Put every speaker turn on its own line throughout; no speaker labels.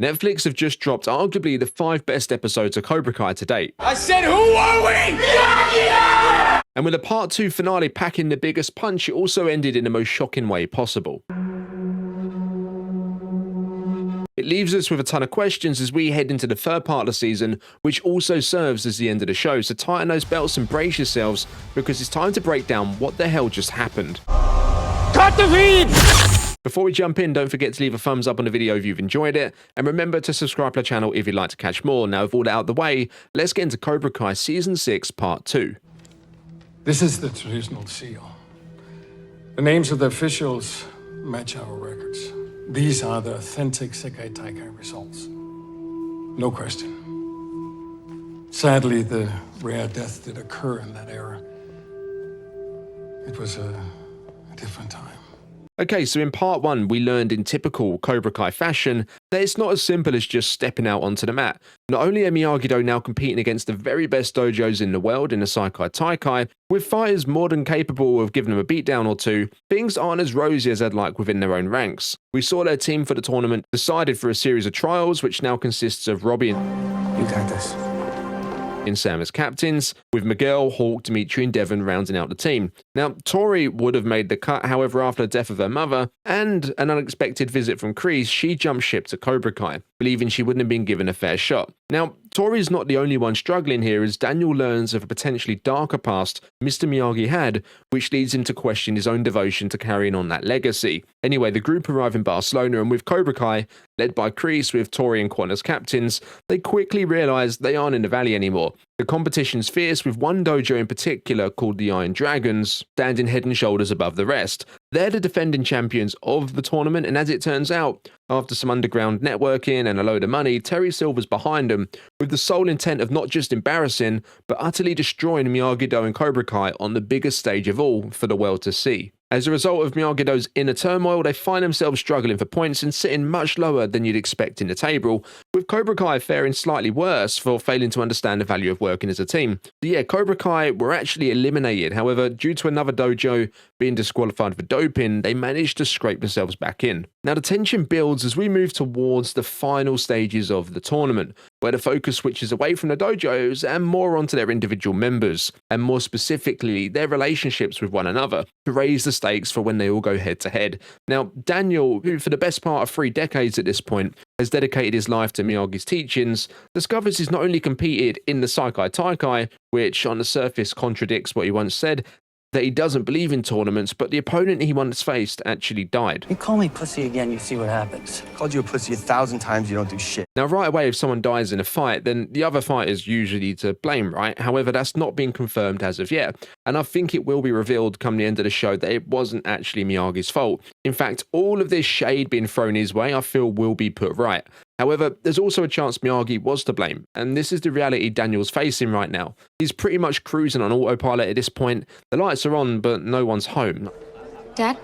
Netflix have just dropped arguably the 5 best episodes of Cobra Kai to date.
I said, who are we? Miyagi!
And with a part 2 finale packing the biggest punch, it also ended in the most shocking way possible. It leaves us with a ton of questions as we head into the 3rd part of the season, which also serves as the end of the show, so tighten those belts and brace yourselves, because it's time to break down what the hell just happened.
Cut the feed!
Before we jump in, don't forget to leave a thumbs up on the video if you've enjoyed it, and remember to subscribe to the channel if you'd like to catch more. Now with all that out of the way, let's get into Cobra Kai Season 6 Part 2.
This is the traditional seal. The names of the officials match our records. These are the authentic Sekai Taikai results. No question. Sadly, the rare death did occur in that era. It was a different time.
Okay, so in part 1, we learned in typical Cobra Kai fashion that it's not as simple as just stepping out onto the mat. Not only are Miyagi-Do now competing against the very best dojos in the world in the Sekai Taikai, with fighters more than capable of giving them a beatdown or two, things aren't as rosy as they'd like within their own ranks. We saw their team for the tournament decided for a series of trials, which now consists of Robbie
You got this.
and Sam as captains, with Miguel, Hawk, Dimitri and Devon rounding out the team. Now, Tori would have made the cut, however, after the death of her mother and an unexpected visit from Kreese, she jumped ship to Cobra Kai, believing she wouldn't have been given a fair shot. Now, Tori's not the only one struggling here, as Daniel learns of a potentially darker past Mr. Miyagi had, which leads him to question his own devotion to carrying on that legacy. Anyway, the group arrive in Barcelona, and with Cobra Kai, led by Kreese with Tori and Quan as captains, they quickly realise they aren't in the valley anymore. The competition's fierce, with one dojo in particular called the Iron Dragons standing head and shoulders above the rest. They're the defending champions of the tournament, and as it turns out, after some underground networking and a load of money, Terry Silver's behind them, with the sole intent of not just embarrassing, but utterly destroying Miyagi-Do and Cobra Kai on the biggest stage of all for the world to see. As a result of Miyagi-Do's inner turmoil, they find themselves struggling for points and sitting much lower than you'd expect in the table, with Cobra Kai faring slightly worse for failing to understand the value of working as a team. So yeah, Cobra Kai were actually eliminated. However, due to another dojo being disqualified for doping, they managed to scrape themselves back in. Now the tension builds as we move towards the final stages of the tournament, where the focus switches away from the dojos and more onto their individual members, and more specifically their relationships with one another, to raise the stakes for when they all go head to head. Now Daniel, who for the best part of 3 decades at this point has dedicated his life to Miyagi's teachings, discovers he's not only competed in the Sekai Taikai, which on the surface contradicts what he once said, that he doesn't believe in tournaments, but the opponent he once faced actually died.
You call me pussy again, you see what happens.
Called you a pussy 1,000 times, you don't do shit.
Now right away, if someone dies in a fight, then the other fighter's usually to blame, right? However, that's not been confirmed as of yet, and I think it will be revealed come the end of the show that it wasn't actually Miyagi's fault. In fact, all of this shade being thrown his way I feel will be put right. However, there's also a chance Miyagi was to blame, and this is the reality Daniel's facing right now. He's pretty much cruising on autopilot at this point. The lights are on, but no one's home.
Dad?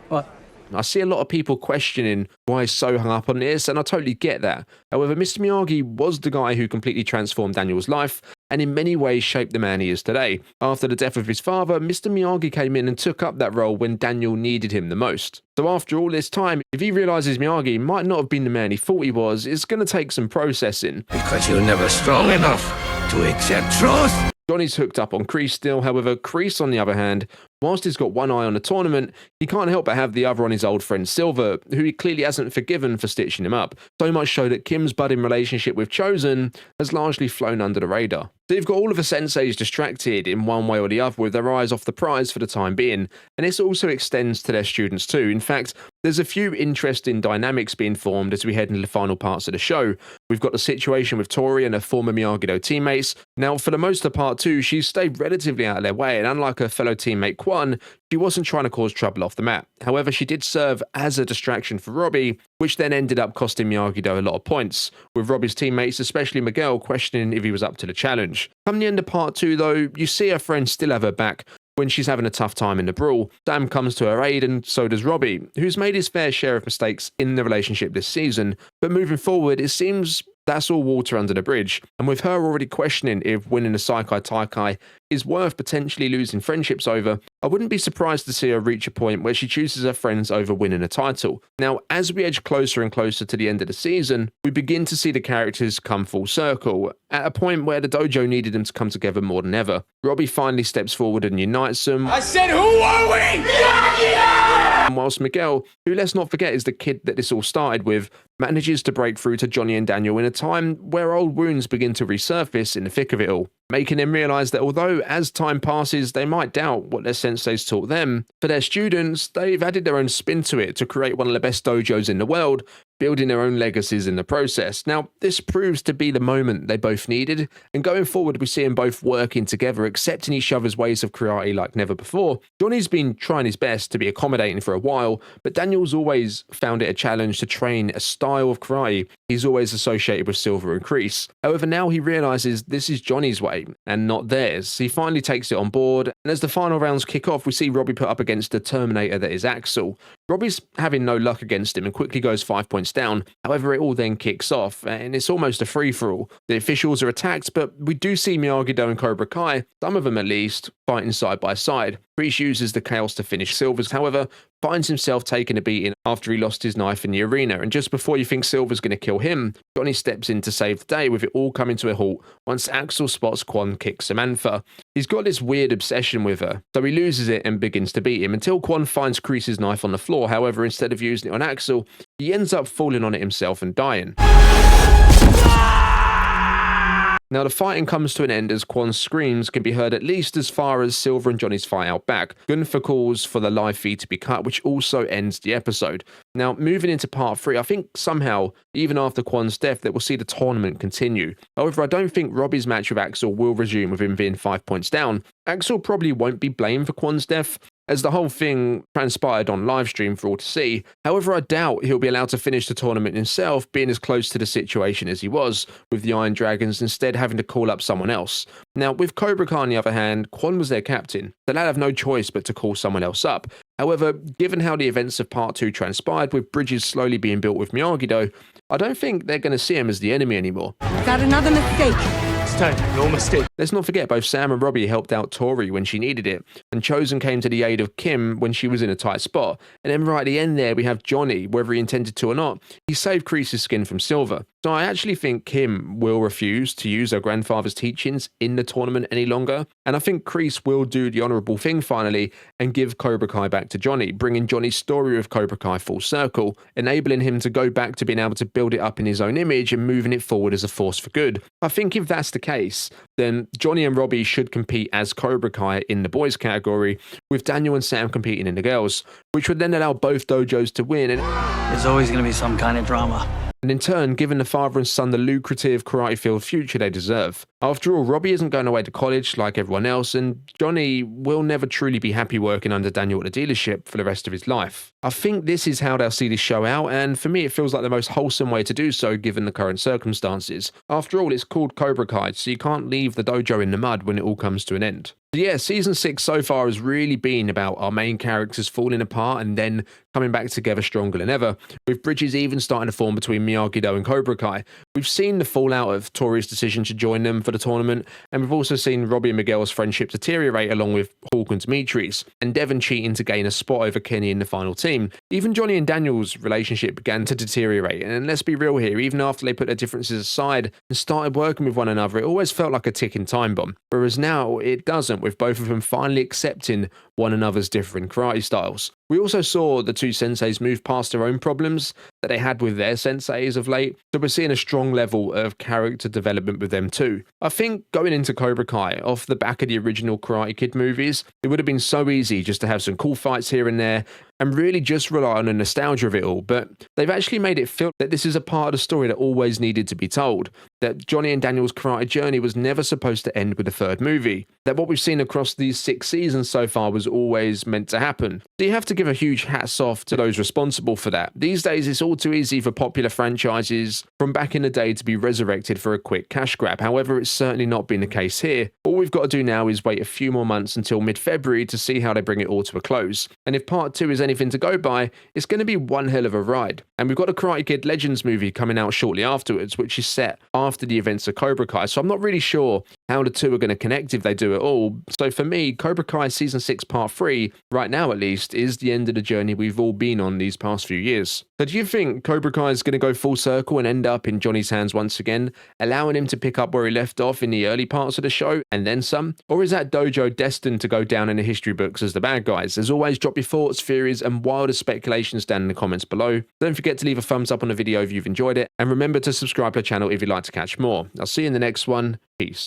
What?
I see a lot of people questioning why he's so hung up on this, and I totally get that. However, Mr. Miyagi was the guy who completely transformed Daniel's life, and in many ways shaped the man he is today. After the death of his father, Mr. Miyagi came in and took up that role when Daniel needed him the most. So after all this time, if he realises Miyagi might not have been the man he thought he was, it's going to take some processing.
Because you're never strong enough to accept truth.
Johnny's hooked up on Kreese still. However, Kreese, on the other hand, whilst he's got one eye on the tournament, he can't help but have the other on his old friend Silver, who he clearly hasn't forgiven for stitching him up. So much so that Kim's budding relationship with Chosen has largely flown under the radar. So you've got all of the senseis distracted in one way or the other with their eyes off the prize for the time being, and this also extends to their students too. In fact, there's a few interesting dynamics being formed as we head into the final parts of the show. We've got the situation with Tori and her former Miyagi-Do teammates. Now, for the most of part 2, she's stayed relatively out of their way, and unlike her fellow teammate Quan, she wasn't trying to cause trouble off the mat. However, she did serve as a distraction for Robbie, which then ended up costing Miyagi-Do a lot of points, with Robbie's teammates, especially Miguel, questioning if he was up to the challenge. Come the end of part 2 though, you see her friends still have her back when she's having a tough time in the brawl. Sam comes to her aid, and so does Robbie, who's made his fair share of mistakes in the relationship this season, but moving forward, it seems that's all water under the bridge. And with her already questioning if winning a Sekai Taikai is worth potentially losing friendships over, I wouldn't be surprised to see her reach a point where she chooses her friends over winning a title. Now, as we edge closer and closer to the end of the season, we begin to see the characters come full circle, at a point where the dojo needed them to come together more than ever. Robbie finally steps forward and unites them.
I said, who are we? Miyagi!
And whilst Miguel, who let's not forget is the kid that this all started with, manages to break through to Johnny and Daniel in a time where old wounds begin to resurface in the thick of it all, making them realise that although as time passes they might doubt what their senseis taught them, for their students they've added their own spin to it to create one of the best dojos in the world, building their own legacies in the process. Now, this proves to be the moment they both needed, and going forward we see them both working together, accepting each other's ways of karate like never before. Johnny's been trying his best to be accommodating for a while, but Daniel's always found it a challenge to train a style of karate he's always associated with Silver and Kreese. However, now he realises this is Johnny's way and not theirs. He finally takes it on board, and as the final rounds kick off, we see Robbie put up against the Terminator that is Axel. Robbie's having no luck against him and quickly goes 5 points down. However, it all then kicks off, and it's almost a free-for-all. The officials are attacked, but we do see Miyagi and Cobra Kai, some of them at least, fighting side by side. Kreese uses the chaos to finish Silver's, however, finds himself taking a beating after he lost his knife in the arena, and just before you think Silver's going to kill him, Johnny steps in to save the day, with it all coming to a halt once Axel spots Quan kick Samantha. He's got this weird obsession with her, so he loses it and begins to beat him until Quan finds Kreese's knife on the floor. However, instead of using it on Axel, he ends up falling on it himself and dying. Now, the fighting comes to an end as Quan's screams can be heard at least as far as Silver and Johnny's fight out back. Gunther calls for the live feed to be cut, which also ends the episode. Now, moving into part 3, I think somehow, even after Quan's death, that we'll see the tournament continue. However, I don't think Robbie's match with Axel will resume with him being 5 points down. Axel probably won't be blamed for Quan's death, as the whole thing transpired on livestream for all to see. However, I doubt he'll be allowed to finish the tournament himself, being as close to the situation as he was, with the Iron Dragons instead having to call up someone else. Now, with Cobra Kai on the other hand, Quan was their captain, so they'd have no choice but to call someone else up. However, given how the events of Part 2 transpired, with bridges slowly being built with Miyagi-Do, I don't think they're going to see him as the enemy anymore.
Got another mistake.
This time, no mistake.
Let's not forget both Sam and Robbie helped out Tori when she needed it, and Chosen came to the aid of Kim when she was in a tight spot. And then right at the end there, we have Johnny, whether he intended to or not, he saved Kreese's skin from Silver. So I actually think Kim will refuse to use her grandfather's teachings in the tournament any longer, and I think Kreese will do the honourable thing finally and give Cobra Kai back to Johnny, bringing Johnny's story of Cobra Kai full circle, enabling him to go back to being able to build it up in his own image and moving it forward as a force for good. I think if that's the case, then Johnny and Robbie should compete as Cobra Kai in the boys category, with Daniel and Sam competing in the girls, which would then allow both dojos to win, and
There's always going to be some kind of drama.
in turn giving the father and son the lucrative karate field future they deserve. After all, Robbie isn't going away to college like everyone else, and Johnny will never truly be happy working under Daniel at the dealership for the rest of his life. I think this is how they'll see this show out, and for me it feels like the most wholesome way to do so given the current circumstances. After all, it's called Cobra Kai, so you can't leave the dojo in the mud when it all comes to an end. So yeah, season 6 so far has really been about our main characters falling apart and then coming back together stronger than ever, with bridges even starting to form between Miyagi-Do and Cobra Kai. We've seen the fallout of Tori's decision to join them for the tournament, and we've also seen Robbie and Miguel's friendship deteriorate along with Hawk and Dimitri's, and Devon cheating to gain a spot over Kenny in the final team. Even Johnny and Daniel's relationship began to deteriorate, and let's be real here, even after they put their differences aside and started working with one another, it always felt like a ticking time bomb, whereas now it doesn't, with both of them finally accepting one another's different karate styles. We also saw the two senseis move past their own problems that they had with their senseis of late, so we're seeing a strong level of character development with them too. I think going into Cobra Kai, off the back of the original Karate Kid movies, it would have been so easy just to have some cool fights here and there, and really just rely on the nostalgia of it all, but they've actually made it feel that this is a part of the story that always needed to be told, that Johnny and Daniel's karate journey was never supposed to end with a third movie, that what we've seen across these 6 seasons so far was always meant to happen. So you have to give a huge hats off to those responsible for that. These days it's all too easy for popular franchises from back in the day to be resurrected for a quick cash grab. However, it's certainly not been the case here. All we've got to do now is wait a few more months until mid-February to see how they bring it all to a close. And if part 2 is any anything to go by, it's going to be one hell of a ride. And we've got a Karate Kid Legends movie coming out shortly afterwards, which is set after the events of Cobra Kai, so I'm not really sure how the two are going to connect if they do it all. So for me, Cobra Kai Season 6 Part 3, right now at least, is the end of the journey we've all been on these past few years. So do you think Cobra Kai is going to go full circle and end up in Johnny's hands once again, allowing him to pick up where he left off in the early parts of the show and then some? Or is that dojo destined to go down in the history books as the bad guys? As always, drop your thoughts, theories, and wildest speculations down in the comments below. Don't forget to leave a thumbs up on the video if you've enjoyed it, and remember to subscribe to the channel if you'd like to catch more. I'll see you in the next one. Peace.